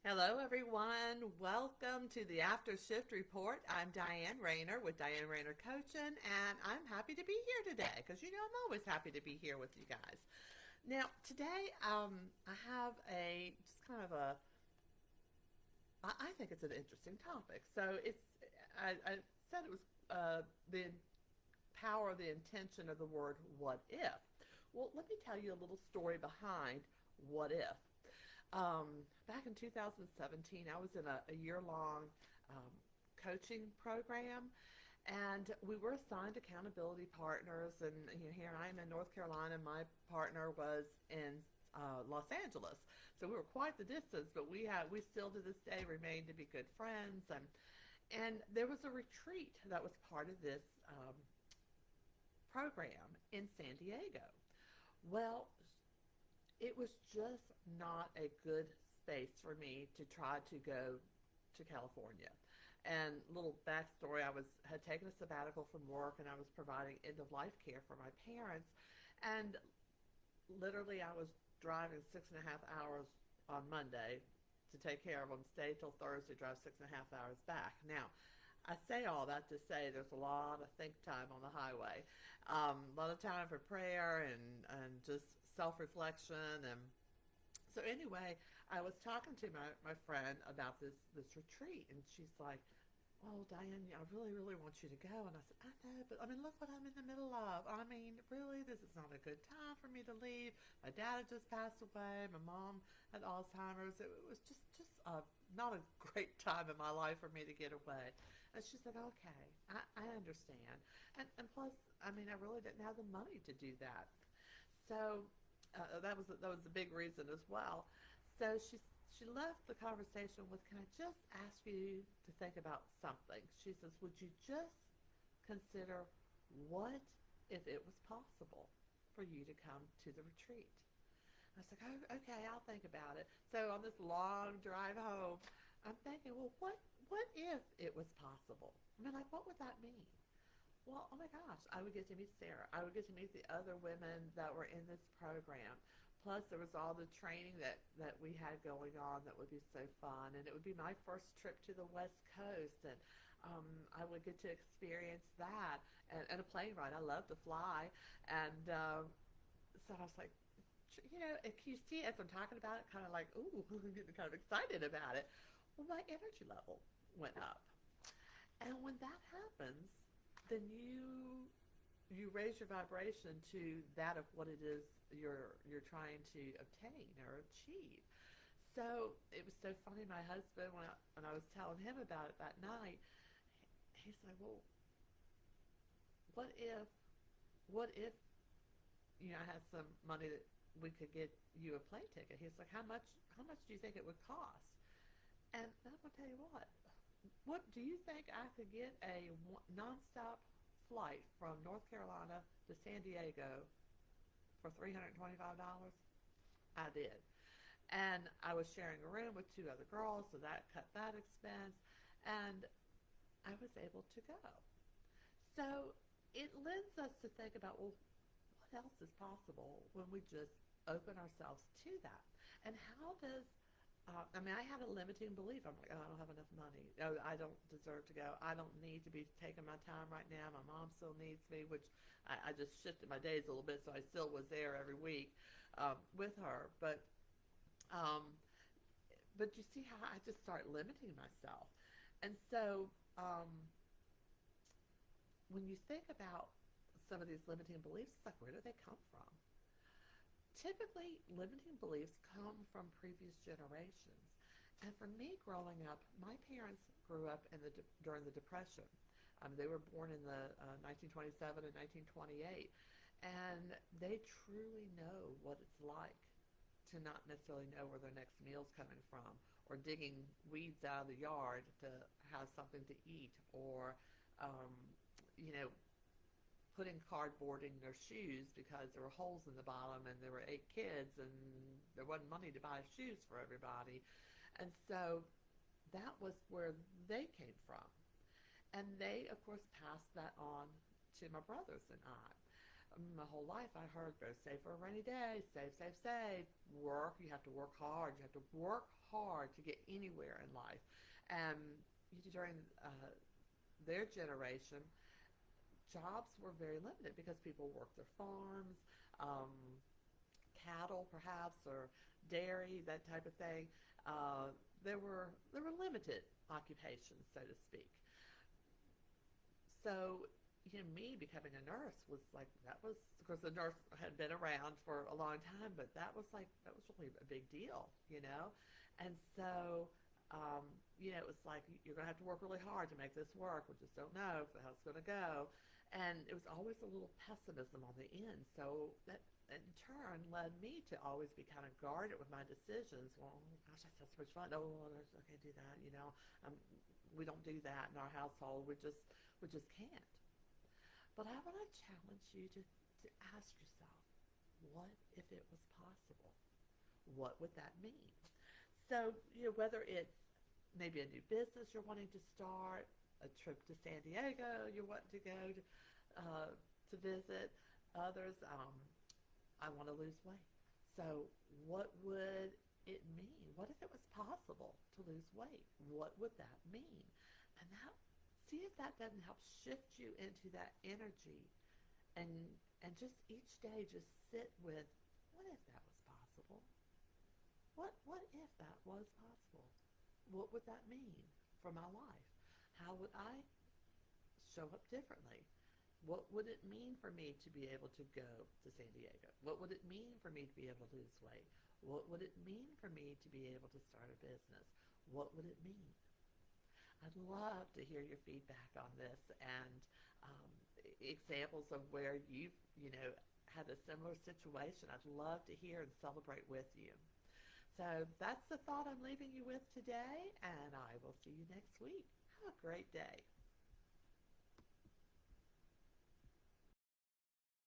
Hello, everyone. Welcome to the After Shift Report. I'm Diane Rayner with Diane Rayner Coaching, and I'm happy to be here today because I'm always happy to be here with you guys. Now, today, I have a just kind of a I think it's an interesting topic. I said it was the power of the intention of the word what if. Well, let me tell you a little story behind what if. Back in 2017, I was in a year long um, coaching program, and we were assigned accountability partners. And here I am in North Carolina. My partner was in Los Angeles, so we were quite the distance. But we still to this day remain to be good friends. And there was a retreat that was part of this program in San Diego. Well, it was just not a good space for me to try to go to California. And little backstory, I had taken a sabbatical from work and I was providing end of life care for my parents. And literally, I was driving 6.5 hours on Monday to take care of them, stay till Thursday, drive 6.5 hours back. Now, I say all that to say there's a lot of think time on the highway, a lot of time for prayer and just self reflection. And so anyway, I was talking to my friend about this retreat, and she's like, "Well, Diane, I really, really want you to go." And I said, "I know, but I mean, look what I'm in the middle of. I mean, really, this is not a good time for me to leave. My dad had just passed away. My mom had Alzheimer's. It was just not a great time in my life for me to get away." And she said, "Okay, I understand. And plus, I mean, I really didn't have the money to do that. So that was a big reason as well. So she left the conversation with, "Can I just ask you to think about something?" She says, "Would you just consider what if it was possible for you to come to the retreat?" I was like, "Oh, okay, I'll think about it." So on this long drive home, I'm thinking, well, what if it was possible? I mean, like, what would that mean? Well, oh my gosh, I would get to meet Sarah. I would get to meet the other women that were in this program. Plus, there was all the training that we had going on that would be so fun. And it would be my first trip to the West Coast. And I would get to experience that. And a plane ride. I love to fly. And so I was like, can you see as I'm talking about it, kind of like, ooh, I'm getting kind of excited about it. Well, my energy level went up. And when that happens, then you raise your vibration to that of what it is you're trying to obtain or achieve. So it was so funny. My husband, when I was telling him about it that night, he's like, "Well, what if what if I had some money that we could get you a plane ticket?" He's like, "How much do you think it would cost?" And I'm gonna tell you what do you think I could get a nonstop flight from North Carolina to San Diego for $325? I did. And I was sharing a room with two other girls, so that cut that expense. And I was able to go. So it lends us to think about, well, what else is possible when we just open ourselves to that? And how does I mean, I had a limiting belief. I'm like, oh, I don't have enough money. Oh, I don't deserve to go. I don't need to be taking my time right now. My mom still needs me, which I just shifted my days a little bit, so I still was there every week with her. Um, but you see how I just start limiting myself. And so when you think about some of these limiting beliefs, it's like, where do they come from? Typically, limiting beliefs come from previous generations. And for me, growing up, my parents grew up during the Depression. They were born in the 1927 and 1928, and they truly know what it's like to not necessarily know where their next meal's coming from, or digging weeds out of the yard to have something to eat, or um, you know, putting cardboard in their shoes because there were holes in the bottom and there were 8 kids and there wasn't money to buy shoes for everybody. And so that was where they came from. And they, of course, passed that on to my brothers and I. My whole life I heard go save for a rainy day, save, save, save. Work, you have to work hard. You have to work hard to get anywhere in life. And during their generation, jobs were very limited because people worked their farms, um, cattle perhaps, or dairy, that type of thing. There were limited occupations, so to speak. So, me becoming a nurse was like, that was, of course, the nurse had been around for a long time, but that was really a big deal. And so, it was like, you're going to have to work really hard to make this work. We just don't know how it's going to go. And it was always a little pessimism on the end. So that in turn led me to always be kind of guarded with my decisions. Well, gosh, that's so much fun. Oh, I can't do that. Um, we don't do that in our household. We just can't. But I want to challenge you to ask yourself, what if it was possible? What would that mean? So, whether it's maybe a new business you're wanting to start, a trip to San Diego you're wanting to go to visit, others, I want to lose weight. So, what would it mean? What if it was possible to lose weight? What would that mean? And see if that doesn't help shift you into that energy, and just each day just sit with, what if that was possible? What if that was possible? What would that mean for my life? How would I show up differently? What would it mean for me to be able to go to San Diego? What would it mean for me to be able to lose weight? What would it mean for me to be able to start a business? What would it mean? I'd love to hear your feedback on this, and um, examples of where you've had a similar situation. I'd love to hear and celebrate with you. So that's the thought I'm leaving you with today, and I will see you next week. Have a great day.